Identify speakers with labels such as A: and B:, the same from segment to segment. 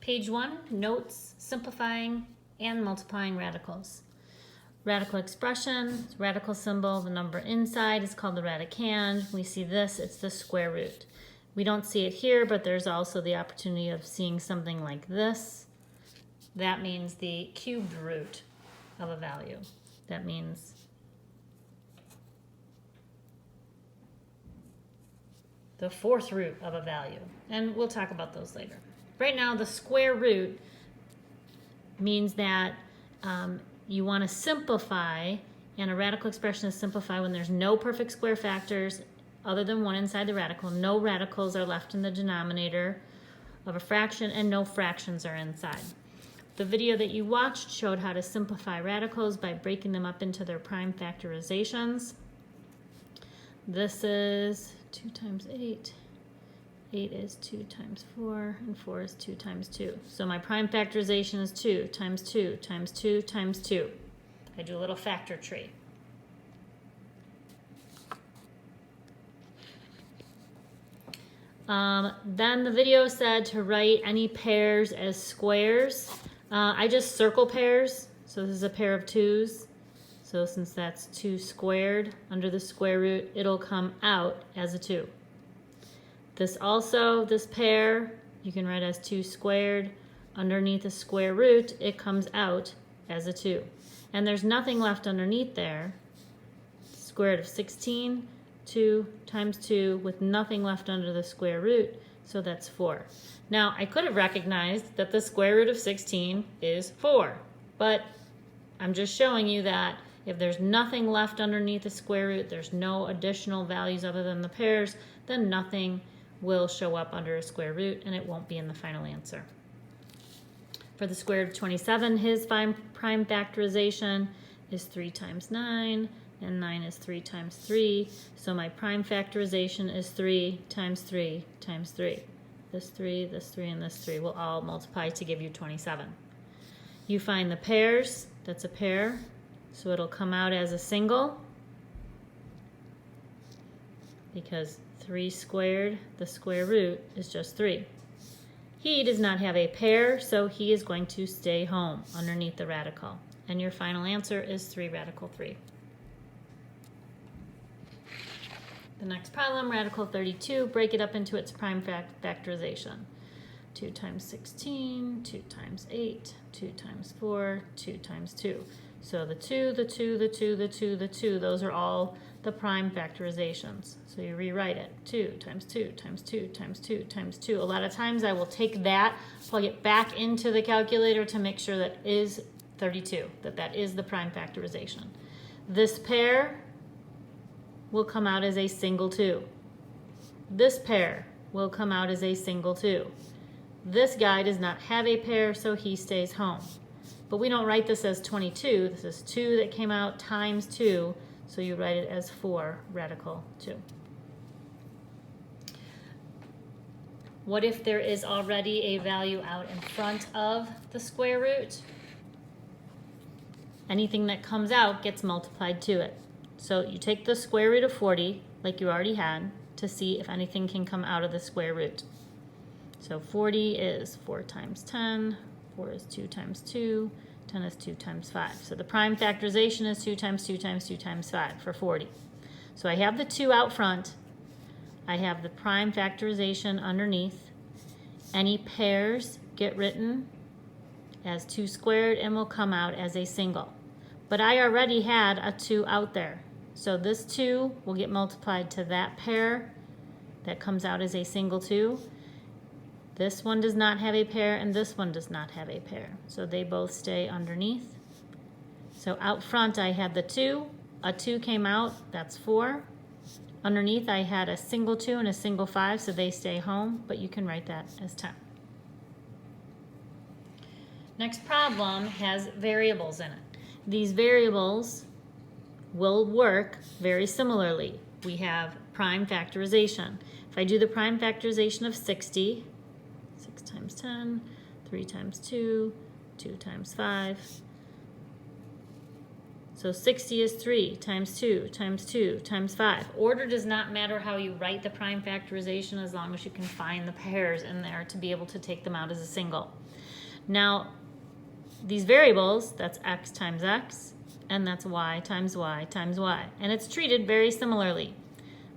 A: Page 1, notes, simplifying and multiplying radicals. Radical expression, radical symbol, the number inside is called the radicand. We see this, it's the square root. We don't see it here, but there's also the opportunity of seeing something like this. That means the cubed root of a value. That means the fourth root of a value. And we'll talk about those later. Right now, the square root means that you want to simplify, and a radical expression is simplify when there's no perfect square factors other than one inside the radical. No radicals are left in the denominator of a fraction, and no fractions are inside. The video that you watched showed how to simplify radicals by breaking them up into their prime factorizations. This is 2 times 8. 8 is 2 times 4, and 4 is 2 times 2. So my prime factorization is 2 times 2 times 2 times 2. I do a little factor tree. Then the video said to write any pairs as squares. I just circle pairs. So this is a pair of 2's. So since that's 2 squared under the square root, it'll come out as a 2. This also, this pair, you can write as 2 squared. Underneath a square root, it comes out as a 2. And there's nothing left underneath there. Square root of 16, 2 times 2 with nothing left under the square root, so that's 4. Now, I could have recognized that the square root of 16 is 4, but I'm just showing you that if there's nothing left underneath the square root, there's no additional values other than the pairs, then nothing will show up under a square root and it won't be in the final answer. For the square root of 27, his prime factorization is 3 times 9, and 9 is 3 times 3. So my prime factorization is 3 times 3 times 3. This 3, and this 3 will all multiply to give you 27. You find the pairs, that's a pair, so it'll come out as a single because 3 squared, the square root, is just 3. He does not have a pair, so he is going to stay home underneath the radical. And your final answer is 3 radical 3. The next problem, radical 32, break it up into its prime factorization. 2 times 16, 2 times 8, 2 times 4, 2 times 2. So the 2, the 2, the 2, the 2, the 2, those are all the prime factorizations. So you rewrite it, 2 times 2 times 2 times 2 times 2. A lot of times I will take that, plug it back into the calculator to make sure that is 32, that is the prime factorization. This pair will come out as a single 2. This pair will come out as a single 2. This guy does not have a pair, so he stays home. But we don't write this as 22. This is 2 that came out times 2, so you write it as 4 radical 2. What if there is already a value out in front of the square root? Anything that comes out gets multiplied to it. So you take the square root of 40, like you already had, to see if anything can come out of the square root. So 40 is 4 times 10, 4 is 2 times 2, 10 is 2 times 5. So the prime factorization is 2 times 2 times 2 times 5 for 40. So I have the 2 out front. I have the prime factorization underneath. Any pairs get written as 2 squared and will come out as a single. But I already had a 2 out there. So this 2 will get multiplied to that pair that comes out as a single 2. This one does not have a pair, and this one does not have a pair. So they both stay underneath. So out front I had the 2. A 2 came out, that's 4. Underneath I had a single 2 and a single 5, so they stay home, but you can write that as 10. Next problem has variables in it. These variables will work very similarly. We have prime factorization. If I do the prime factorization of 60, 6 times 10, 3 times 2, 2 times 5, So 60 is 3 times 2 times 2 times 5. Order does not matter how you write the prime factorization as long as you can find the pairs in there to be able to take them out as a single. Now, these variables, that's x times x, and that's y times y times y. And it's treated very similarly.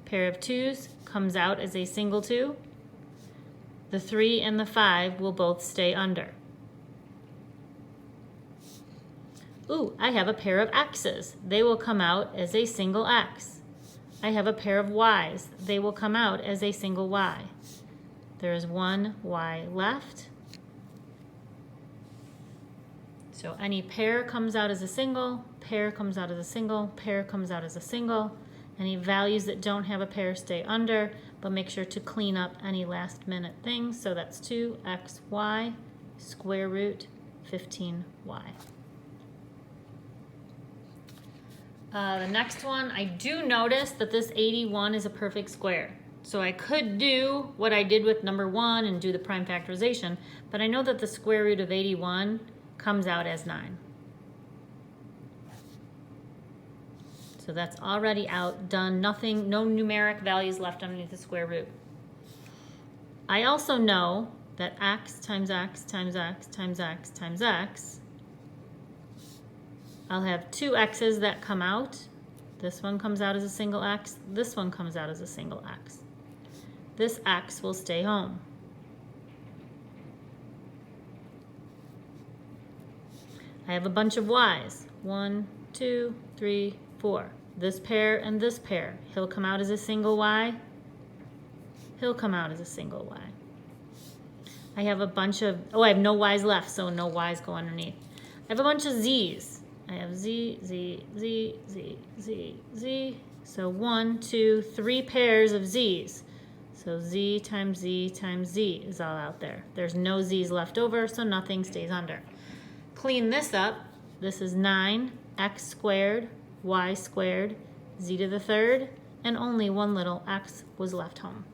A: Pair of 2's comes out as a single 2. The 3 and the 5 will both stay under. Ooh, I have a pair of x's. They will come out as a single x. I have a pair of y's. They will come out as a single y. There is one y left. So any pair comes out as a single, pair comes out as a single, pair comes out as a single. Any values that don't have a pair stay under, but make sure to clean up any last minute things. So that's 2xy square root 15y. The next one, I do notice that this 81 is a perfect square. So I could do what I did with number 1 and do the prime factorization, but I know that the square root of 81 comes out as 9. So that's already out, done, nothing, no numeric values left underneath the square root. I also know that x times x times x times x times x, I'll have two x's that come out. This one comes out as a single x, this one comes out as a single x. This x will stay home. I have a bunch of y's. 1, 2, 3, 4. This pair and this pair. He'll come out as a single y. He'll come out as a single y. I have a bunch of, I have no y's left, so no y's go underneath. I have a bunch of z's. I have z, z, z, z, z, z. So 1, 2, 3 pairs of z's. So z times z times z is all out there. There's no z's left over, so nothing stays under. Clean this up. This is 9 x squared y squared z to the third, and only one little x was left home.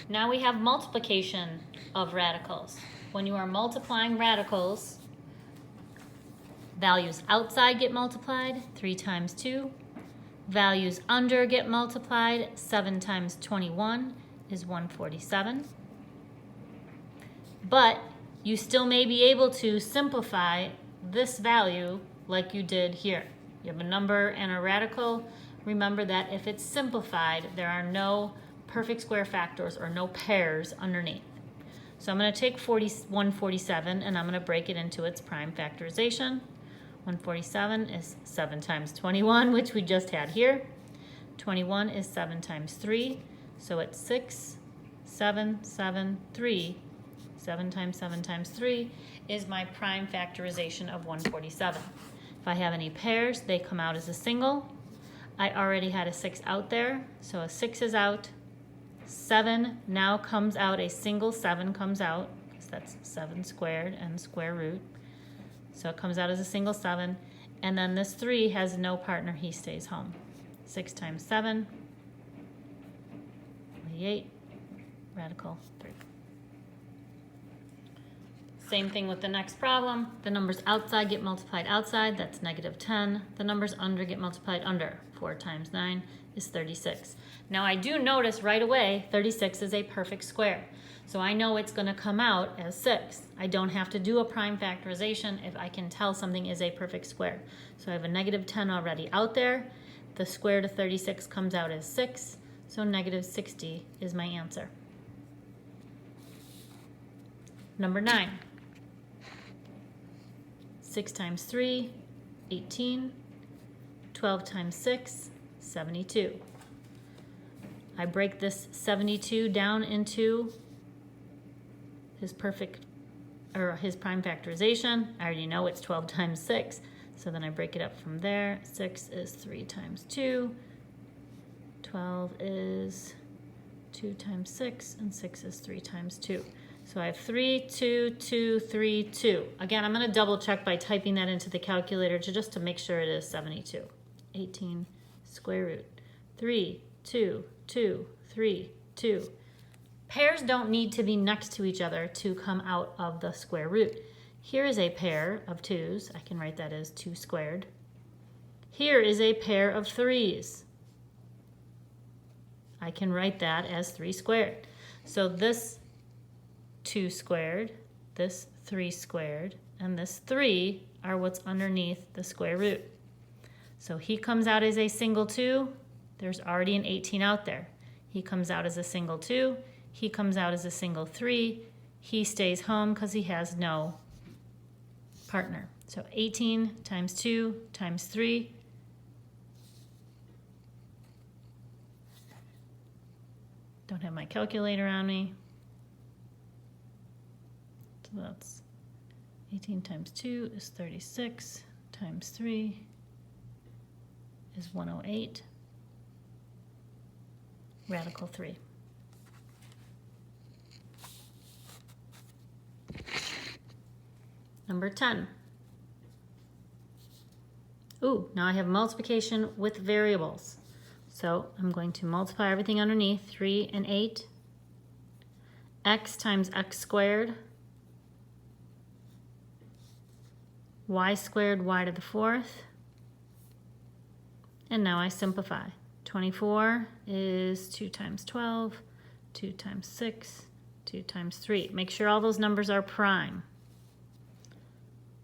A: Now we have multiplication of radicals. When you are multiplying radicals, values outside get multiplied, 3 times 2. Values under get multiplied, 7 times 21 is 147. But you still may be able to simplify this value like you did here. You have a number and a radical. Remember that if it's simplified, there are no perfect square factors or no pairs underneath. So I'm going to take 147 and I'm going to break it into its prime factorization. 147 is 7 times 21, which we just had here. 21 is 7 times 3, so it's 6, 7, 7, 3. 7 times 7 times 3 is my prime factorization of 147. If I have any pairs, they come out as a single. I already had a 6 out there, so a 6 is out. 7 now comes out, a single 7 comes out, because that's 7 squared and square root. So it comes out as a single 7, and then this 3 has no partner, he stays home. 6 times 7, 28, radical 3. Same thing with the next problem. The numbers outside get multiplied outside, that's negative 10. The numbers under get multiplied under. 4 times 9 is 36. Now I do notice right away 36 is a perfect square. So I know it's going to come out as 6. I don't have to do a prime factorization if I can tell something is a perfect square. So I have a negative 10 already out there. The square root of 36 comes out as 6. So negative 60 is my answer. Number 9. 6 times 3, 18. 12 times 6, 72. I break this 72 down into his his prime factorization. I already know it's 12 times 6, so then I break it up from there. 6 is 3 times 2. 12 is 2 times 6, and 6 is 3 times 2. So I have 3, 2, 2, 3, 2. Again, I'm going to double check by typing that into the calculator just to make sure it is 72. 18 square root. 3, 2, 2, 3, 2. Pairs don't need to be next to each other to come out of the square root. Here is a pair of 2's. I can write that as 2 squared. Here is a pair of 3's. I can write that as 3 squared. So this 2 squared, this 3 squared, and this 3 are what's underneath the square root. So he comes out as a single 2. There's already an 18 out there. He comes out as a single 2. He comes out as a single 3. He stays home because he has no partner. So 18 times 2 times 3. Don't have my calculator on me. So that's 18 times 2 is 36 times 3 is 108. Radical 3. Number 10. Ooh, now I have multiplication with variables. So I'm going to multiply everything underneath, 3 and 8. X times x squared. Y squared, y to the 4th. And now I simplify. 24 is 2 times 12, 2 times 6, 2 times 3. Make sure all those numbers are prime.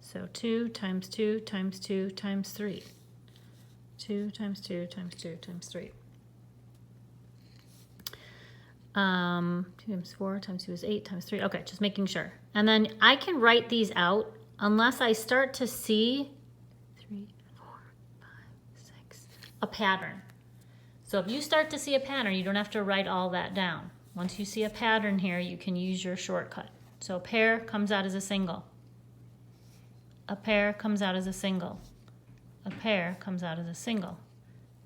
A: So 2 times 2 times 2 times 3. 2 times 2 times 2 times 3. 2 times 4 times 2 is 8 times 3. Okay, just making sure. And then I can write these out unless I start to see 3, 4, 5, 6, a pattern. So if you start to see a pattern, you don't have to write all that down. Once you see a pattern here, you can use your shortcut. So a pair comes out as a single. A pair comes out as a single. A pair comes out as a single.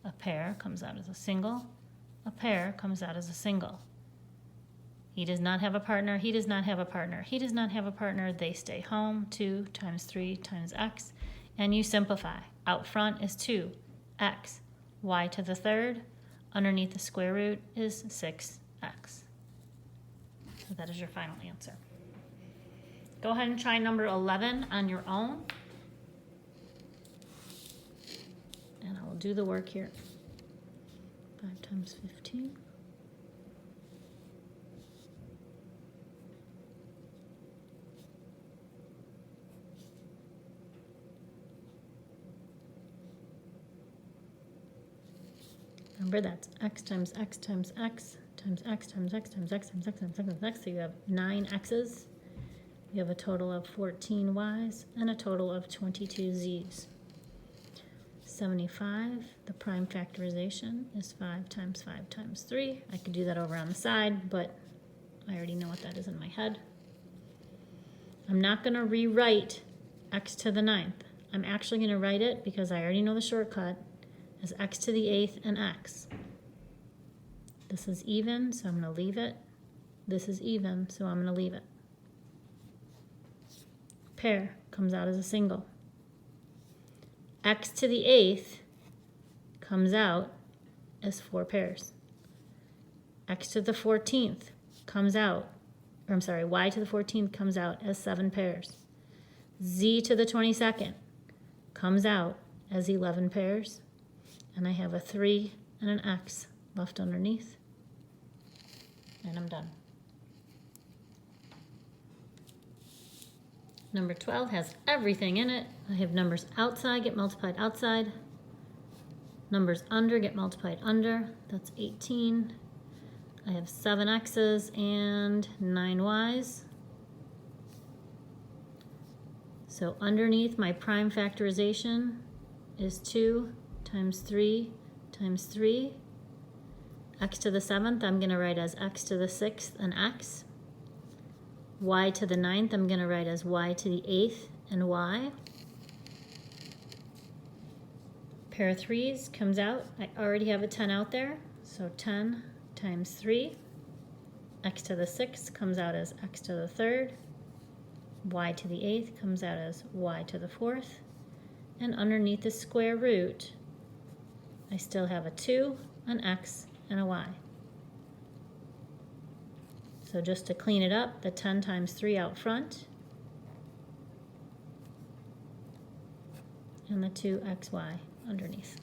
A: A pair comes out as a single. A pair comes out as a single. He does not have a partner. He does not have a partner. He does not have a partner. They stay home. 2 times 3 times x. And you simplify. Out front is 2x. Y to the 3rd. Underneath the square root is 6x. So that is your final answer. Go ahead and try number 11 on your own. And I will do the work here. 5 times 15. Remember that's x times x times x times x times x times x times x times x times x. So you have 9 x's. You have a total of 14 y's and a total of 22 z's. 75, the prime factorization is 5 times 5 times 3. I could do that over on the side, but I already know what that is in my head. I'm not going to rewrite x to the 9th. I'm actually going to write it, because I already know the shortcut, as x to the 8th and x. This is even, so I'm going to leave it. This is even, so I'm going to leave it. Pair comes out as a single. X to the 8th comes out as 4 pairs. X to the 14th comes out, or I'm sorry, Y to the 14th comes out as 7 pairs. Z to the 22nd comes out as 11 pairs. And I have a 3 and an X left underneath. And I'm done. Number 12 has everything in it. I have numbers outside get multiplied outside. Numbers under get multiplied under. That's 18. I have 7 x's and 9 y's. So underneath my prime factorization is 2 times 3 times 3. X to the 7th I'm going to write as x to the 6th and x. Y to the 9th I'm going to write as y to the 8th and y. Pair of 3's comes out. I already have a 10 out there, so 10 times 3. X to the 6th comes out as x to the 3rd. Y to the 8th comes out as y to the 4th. And underneath the square root, I still have a 2, an x, and a y. So just to clean it up, the 10 times 3 out front and the 2xy underneath.